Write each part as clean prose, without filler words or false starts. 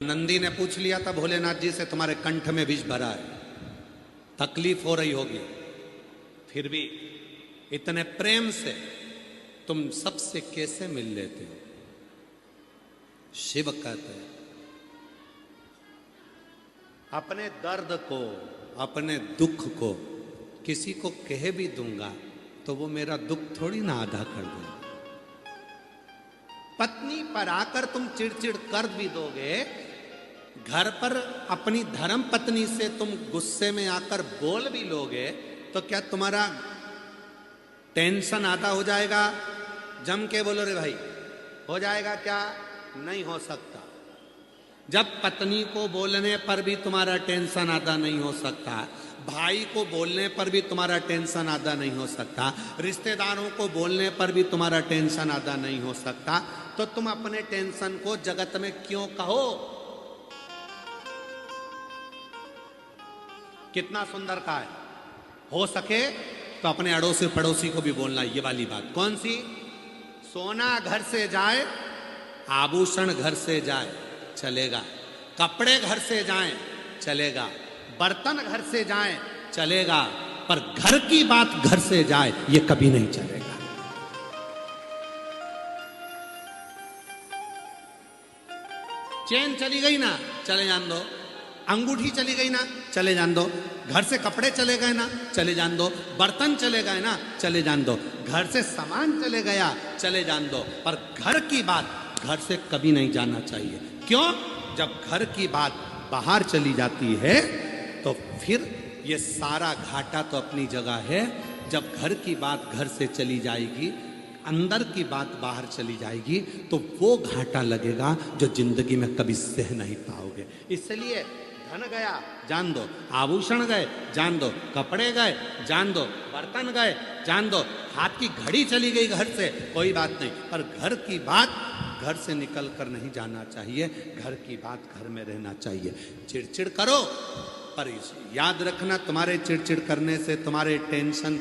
नंदी ने पूछ लिया था भोलेनाथ जी से, तुम्हारे कंठ में विष भरा है, तकलीफ हो रही होगी, फिर भी इतने प्रेम से तुम सबसे कैसे मिल लेते हो? शिव कहते हैं अपने दर्द को, अपने दुख को किसी को कह भी दूंगा तो वो मेरा दुख थोड़ी ना आधा कर देगा। पत्नी पर आकर तुम चिड़चिड़ कर भी दोगे, घर पर अपनी धर्म पत्नी से तुम गुस्से में आकर बोल भी लोगे, तो क्या तुम्हारा टेंशन आधा हो जाएगा? जम के बोलो रे भाई, हो जाएगा क्या? नहीं हो सकता। जब पत्नी को बोलने पर भी तुम्हारा टेंशन आधा नहीं हो सकता, भाई को बोलने पर भी तुम्हारा टेंशन आधा नहीं हो सकता, रिश्तेदारों को बोलने पर भी तुम्हारा टेंशन आधा नहीं हो सकता, तो तुम अपने टेंशन को जगत में क्यों कहो? कितना सुंदर कहा है। हो सके तो अपने अड़ोसी पड़ोसी को भी बोलना ये वाली बात। कौन सी? सोना घर से जाए, आभूषण घर से जाए, चलेगा। कपड़े घर से जाएं, चलेगा। बर्तन घर से जाएं, चलेगा। पर घर की बात घर से जाए, ये कभी नहीं चलेगा। चेन चली गई ना, चले जान दो। अंगूठी चली गई ना, चले जान दो। घर से कपड़े चले गए ना, चले जान दो। बर्तन चले गए ना, चले जान दो। घर से सामान चले गया, चले जान दो। पर घर की बात घर से कभी नहीं जाना चाहिए। क्यों? जब घर की बात बाहर चली जाती है तो फिर ये सारा घाटा तो अपनी जगह है। जब घर की बात घर से चली जाएगी, अंदर की बात बाहर चली जाएगी, तो वो घाटा लगेगा जो जिंदगी में कभी सह नहीं पाओगे। इसलिए धन गया जान दो, आभूषण गए जान दो, कपड़े गए जान दो, बर्तन गए जान दो, हाथ की घड़ी चली गई घर से, कोई बात नहीं। पर घर की बात घर से निकल कर नहीं जाना चाहिए। घर की बात घर में रहना चाहिए। चिड़चिड़ करो, पर याद रखना, तुम्हारे चिड़चिड़ करने से, तुम्हारे टेंशन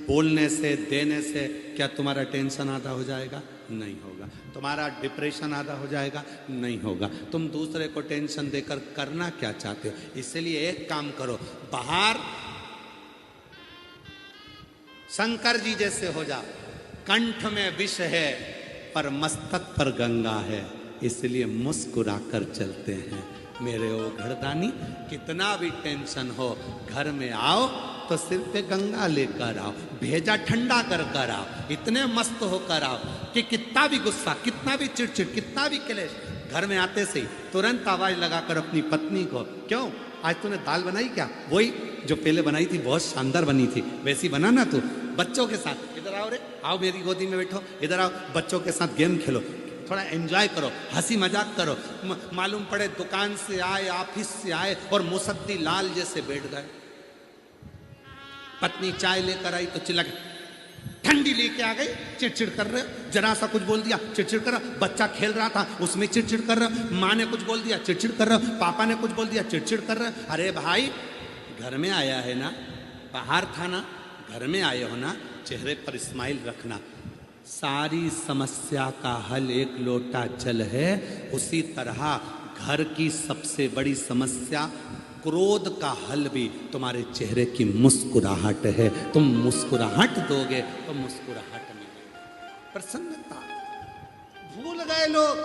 बोलने से, देने से क्या तुम्हारा टेंशन आधा हो जाएगा? नहीं होगा। तुम्हारा डिप्रेशन आधा हो जाएगा? नहीं होगा। तुम दूसरे को टेंशन देकर करना क्या चाहते हो? इसलिए एक काम करो, बाहर शंकर जी जैसे हो जाओ। कंठ में विष है पर मस्तक पर गंगा है, इसलिए मुस्कुरा कर चलते हैं। मेरे ओ घरदानी, कितना भी टेंशन हो, घर में आओ तो सिर पे गंगा लेकर आओ, भेजा ठंडा कर कर आओ, इतने मस्त होकर आओ कि कितना भी गुस्सा, कितना भी चिड़चिड़, कितना भी क्लेश, घर में आते से ही तुरंत आवाज लगाकर अपनी पत्नी को, क्यों आज तूने दाल बनाई क्या? वही जो पहले बनाई थी, बहुत शानदार बनी थी, वैसी बना ना तू। बच्चों के साथ इधर आओ रे, आओ मेरी गोदी में बैठो, इधर आओ, बच्चों के साथ गेम खेलो, थोड़ा एंजॉय करो, हंसी मजाक करो। मालूम पड़े दुकान से आए, ऑफिस से आए और मुसद्दी लाल जैसे बैठ गए। पत्नी चाय लेकर आई तो चिल्ला के, ठंडी लेके आ गई, चिड़चिड़ कर रहे हो। जरा सा कुछ बोल दिया, चिड़चिड़ कर रहा। बच्चा खेल रहा था, उसमें चिड़चिड़ कर रहा। माँ ने कुछ बोल दिया, चिड़चिड़ कर रहा। पापा ने कुछ बोल दिया, चिड़चिड़ कर रहा। अरे भाई, घर में आया है ना, बाहर था ना, घर में आए हो ना, चेहरे पर स्माइल रखना। सारी समस्या का हल एक लोटा जल है। उसी तरह घर की सबसे बड़ी समस्या क्रोध का हल भी तुम्हारे चेहरे की मुस्कुराहट है। तुम मुस्कुराहट दोगे तो मुस्कुराहट मिलेगी, प्रसन्नता। भूल गए लोग,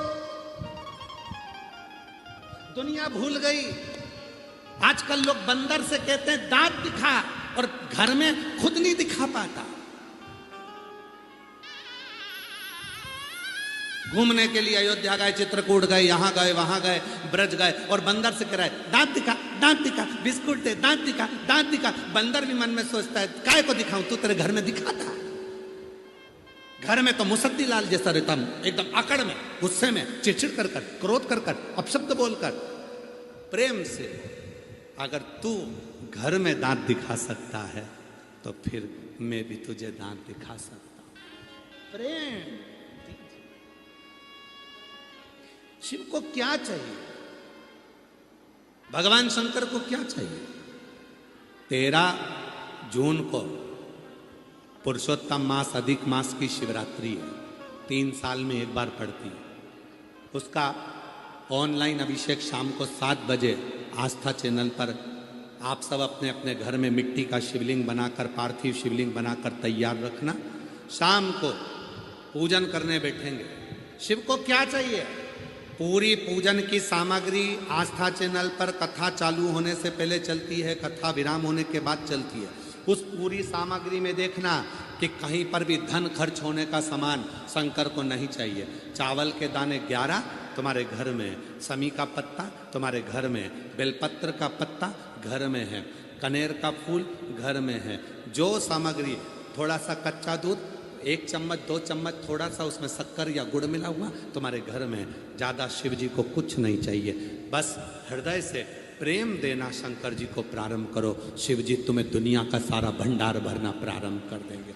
दुनिया भूल गई। आजकल लोग बंदर से कहते हैं दांत दिखा, और घर में खुद नहीं दिखा पाता। घूमने के लिए अयोध्या गए, चित्रकूट गए, यहां गए, वहां गए, ब्रज गए, और बंदर से कह रहा है दांत दिखा, दांत दिखा, बिस्कुट दे, दांत दिखा, दांत दिखा। बंदर भी मन में सोचता है काय को दिखाऊं, तू तेरे घर में दिखाता। घर में तो मुसद्दी लाल जैसा रहता हूं, एकदम अकड़ में, गुस्से में, चिड़चिड़ कर कर, क्रोध कर कर, अपशब्द बोलकर। प्रेम से अगर तू घर में दांत दिखा सकता है तो फिर मैं भी तुझे दांत दिखा सकता हूं। प्रेम। शिव को क्या चाहिए? भगवान शंकर को क्या चाहिए? 13 जून को पुरुषोत्तम मास, अधिक मास की शिवरात्रि है, 3 साल में एक बार पड़ती है। उसका ऑनलाइन अभिषेक शाम को 7 बजे आस्था चैनल पर आप सब अपने अपने घर में मिट्टी का शिवलिंग बनाकर, पार्थिव शिवलिंग बनाकर तैयार रखना। शाम को पूजन करने बैठेंगे। शिव को क्या चाहिए? पूरी पूजन की सामग्री आस्था चैनल पर कथा चालू होने से पहले चलती है, कथा विराम होने के बाद चलती है। उस पूरी सामग्री में देखना कि कहीं पर भी धन खर्च होने का सामान शंकर को नहीं चाहिए। चावल के दाने 11 तुम्हारे घर में, समी का पत्ता तुम्हारे घर में, बेलपत्र का पत्ता घर में है, कनेर का फूल घर में है। जो सामग्री, थोड़ा सा कच्चा दूध 1 चम्मच 2 चम्मच, थोड़ा सा उसमें शक्कर या गुड़ मिला हुआ तुम्हारे घर में। ज़्यादा शिव जी को कुछ नहीं चाहिए, बस हृदय से प्रेम देना शंकर जी को प्रारंभ करो। शिव जी तुम्हें दुनिया का सारा भंडार भरना प्रारंभ कर देंगे।